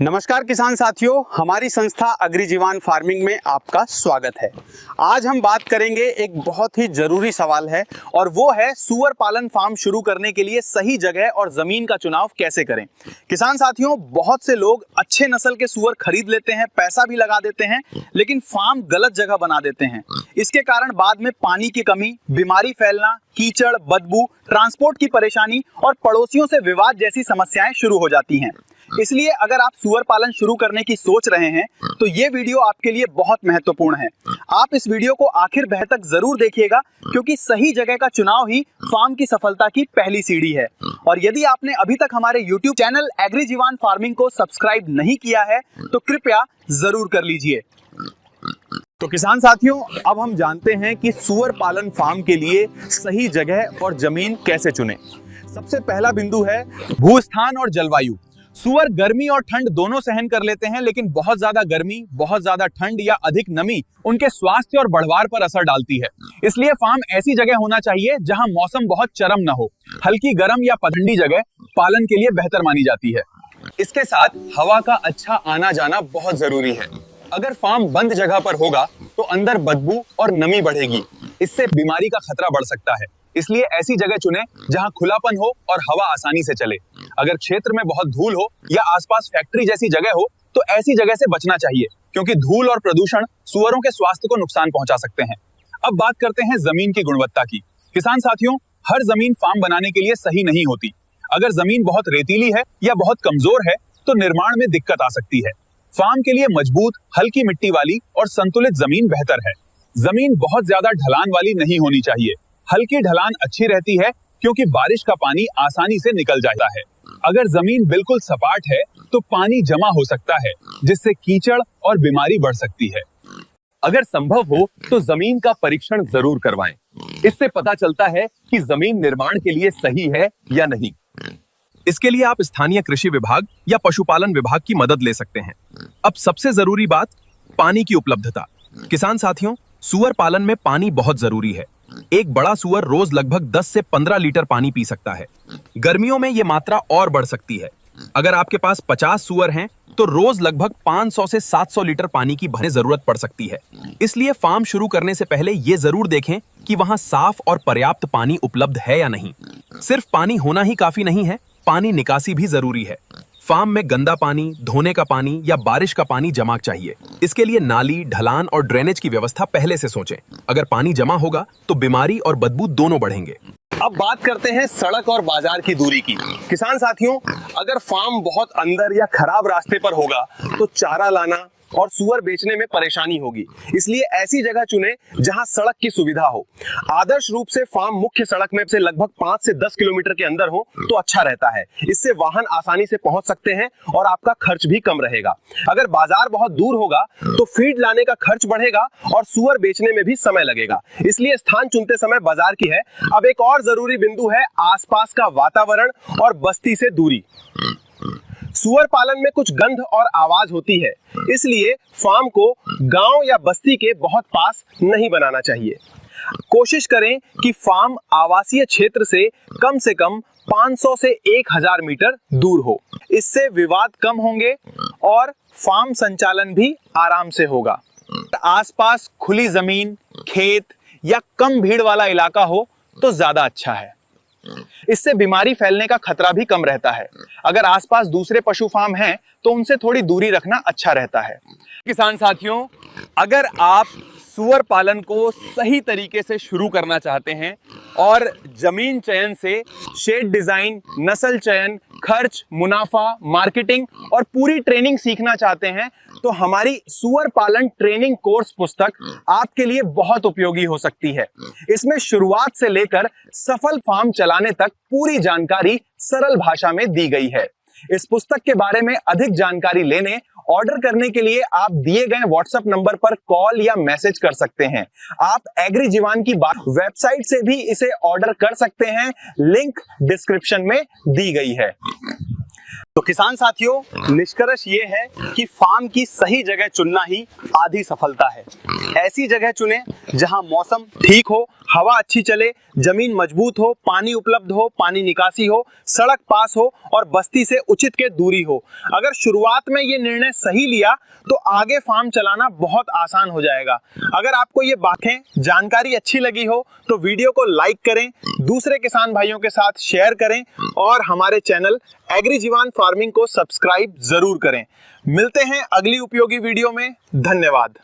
नमस्कार किसान साथियों, हमारी संस्था अग्रिजीवन फार्मिंग में आपका स्वागत है। आज हम बात करेंगे, एक बहुत ही जरूरी सवाल है और वो है सूअर पालन फार्म शुरू करने के लिए सही जगह और जमीन का चुनाव कैसे करें। किसान साथियों, बहुत से लोग अच्छे नस्ल के सूअर खरीद लेते हैं, पैसा भी लगा देते हैं, लेकिन फार्म गलत जगह बना देते हैं। इसके कारण बाद में पानी की कमी, बीमारी फैलना, कीचड़, बदबू, ट्रांसपोर्ट की परेशानी और पड़ोसियों से विवाद जैसी समस्याएं शुरू हो जाती हैं। इसलिए अगर आप सूअर पालन शुरू करने की सोच रहे हैं तो ये वीडियो आपके लिए बहुत महत्वपूर्ण है। आप इस वीडियो को आखिर तक जरूर देखिएगा, क्योंकि सही जगह का चुनाव ही फार्म की सफलता की पहली सीढ़ी है। और यदि आपने अभी तक हमारे YouTube चैनल अग्रिजीवन फार्मिंग को सब्सक्राइब नहीं किया है तो कृपया जरूर कर लीजिए। तो किसान साथियों, अब हम जानते हैं कि सूअर पालन फार्म के लिए सही जगह और जमीन कैसे चुनें। सबसे पहला बिंदु है भूस्थान और जलवायु। सूअर गर्मी और ठंड दोनों सहन कर लेते हैं, लेकिन बहुत ज्यादा गर्मी, बहुत ज्यादा ठंड या अधिक नमी उनके स्वास्थ्य और बढ़वार पर असर डालती है। इसलिए फार्म ऐसी जगह होना चाहिए जहां मौसम बहुत चरम न हो। हल्की गर्म या ठंडी जगह पालन के लिए बेहतर मानी जाती है। इसके साथ हवा का अच्छा आना जाना बहुत जरूरी है। अगर फार्म बंद जगह पर होगा तो अंदर बदबू और नमी बढ़ेगी, इससे बीमारी का खतरा बढ़ सकता है। इसलिए ऐसी जगह चुनें जहां खुलापन हो और हवा आसानी से चले। अगर क्षेत्र में बहुत धूल हो या आसपास फैक्ट्री जैसी जगह हो तो ऐसी जगह से बचना चाहिए, क्योंकि धूल और प्रदूषण सूअरों के स्वास्थ्य को नुकसान पहुंचा सकते हैं। अब बात करते हैं जमीन की गुणवत्ता की। किसान साथियों, हर जमीन फार्म बनाने के लिए सही नहीं होती। अगर जमीन बहुत रेतीली है या बहुत कमजोर है तो निर्माण में दिक्कत आ सकती है। फार्म के लिए मजबूत, हल्की मिट्टी वाली और संतुलित जमीन बेहतर है। जमीन बहुत ज्यादा ढलान वाली नहीं होनी चाहिए। हल्की ढलान अच्छी रहती है, क्योंकि बारिश का पानी आसानी से निकल जाता है। अगर जमीन बिल्कुल सपाट है तो पानी जमा हो सकता है, जिससे कीचड़ और बीमारी बढ़ सकती है। अगर संभव हो तो जमीन का परीक्षण जरूर करवाएं। इससे पता चलता है कि जमीन निर्माण के लिए सही है या नहीं। इसके लिए आप स्थानीय कृषि विभाग या पशुपालन विभाग की मदद ले सकते हैं। अब सबसे जरूरी बात, पानी की उपलब्धता। किसान साथियों, सूअर पालन में पानी बहुत जरूरी है। एक बड़ा सूअर रोज लगभग 10 से 15 लीटर पानी पी सकता है। गर्मियों में यह मात्रा और बढ़ सकती है। अगर आपके पास 50 सूअर हैं तो रोज लगभग 500 से 700 लीटर पानी की जरूरत पड़ सकती है। इसलिए फार्म शुरू करने से पहले यह जरूर देखें कि वहां साफ और पर्याप्त पानी उपलब्ध है या नहीं। सिर्फ पानी होना ही काफी नहीं है, पानी निकासी भी जरूरी है। फार्म में गंदा पानी, धोने का पानी या बारिश का पानी जमा चाहिए। इसके लिए नाली, ढलान और ड्रेनेज की व्यवस्था पहले से सोचें। अगर पानी जमा होगा तो बीमारी और बदबू दोनों बढ़ेंगे। अब बात करते हैं सड़क और बाजार की दूरी की। किसान साथियों, अगर फार्म बहुत अंदर या खराब रास्ते पर होगा तो चारा लाना और सूअर बेचने में परेशानी होगी। इसलिए ऐसी जगह चुनें जहां सड़क की सुविधा हो। आदर्श रूप से फार्म मुख्य सड़क में से लगभग 5 से 10 किलोमीटर के अंदर हो तो अच्छा रहता है। इससे वाहन आसानी से पहुंच सकते हैं और आपका खर्च भी कम रहेगा। अगर बाजार बहुत दूर होगा तो फीड लाने का खर्च बढ़ेगा और सूअर बेचने में भी समय लगेगा। इसलिए स्थान चुनते समय बाजार की है। अब एक और जरूरी बिंदु है आसपास का वातावरण और बस्ती से दूरी। सूअर पालन में कुछ गंध और आवाज होती है, इसलिए फार्म को गांव या बस्ती के बहुत पास नहीं बनाना चाहिए। कोशिश करें कि फार्म आवासीय क्षेत्र से कम 500 से 1000 मीटर दूर हो। इससे विवाद कम होंगे और फार्म संचालन भी आराम से होगा। आसपास खुली जमीन, खेत या कम भीड़ वाला इलाका हो तो ज्यादा अच्छा है। इससे बीमारी फैलने का खतरा भी कम रहता है। अगर आसपास दूसरे पशु फार्म हैं तो उनसे थोड़ी दूरी रखना अच्छा रहता है। किसान साथियों, अगर आप सूअर पालन को सही तरीके से शुरू करना चाहते हैं और जमीन चयन से शेड डिजाइन, नस्ल चयन, खर्च, मुनाफा, मार्केटिंग और पूरी ट्रेनिंग सीखना चाहते हैं तो हमारी सूअर पालन ट्रेनिंग कोर्स पुस्तक आपके लिए बहुत उपयोगी हो सकती है। इसमें शुरुआत से लेकर सफल फार्म चलाने तक पूरी जानकारी सरल भाषा में दी गई है। इस पुस्तक के बारे में अधिक जानकारी लेने, ऑर्डर करने के लिए आप दिए गए व्हाट्सएप नंबर पर कॉल या मैसेज कर सकते हैं। आप अग्रिजीवन की वेबसाइट से भी इसे ऑर्डर कर सकते हैं। लिंक डिस्क्रिप्शन में दी गई है। तो किसान साथियों, निष्कर्ष ये है कि फार्म की सही जगह चुनना ही आधी सफलता है। ऐसी जगह चुनें जहां मौसम ठीक हो, हवा अच्छी चले, जमीन मजबूत हो, पानी उपलब्ध हो, पानी निकासी हो, सड़क पास हो और बस्ती से उचित के दूरी हो। अगर शुरुआत में ये निर्णय सही लिया तो आगे फार्म चलाना बहुत आसान हो जाएगा। अगर आपको ये बातें जानकारी अच्छी लगी हो तो वीडियो को लाइक करें, दूसरे किसान भाइयों के साथ शेयर करें और हमारे चैनल एग्रीजीवन फार्मिंग को सब्सक्राइब जरूर करें। मिलते हैं अगली उपयोगी वीडियो में। धन्यवाद।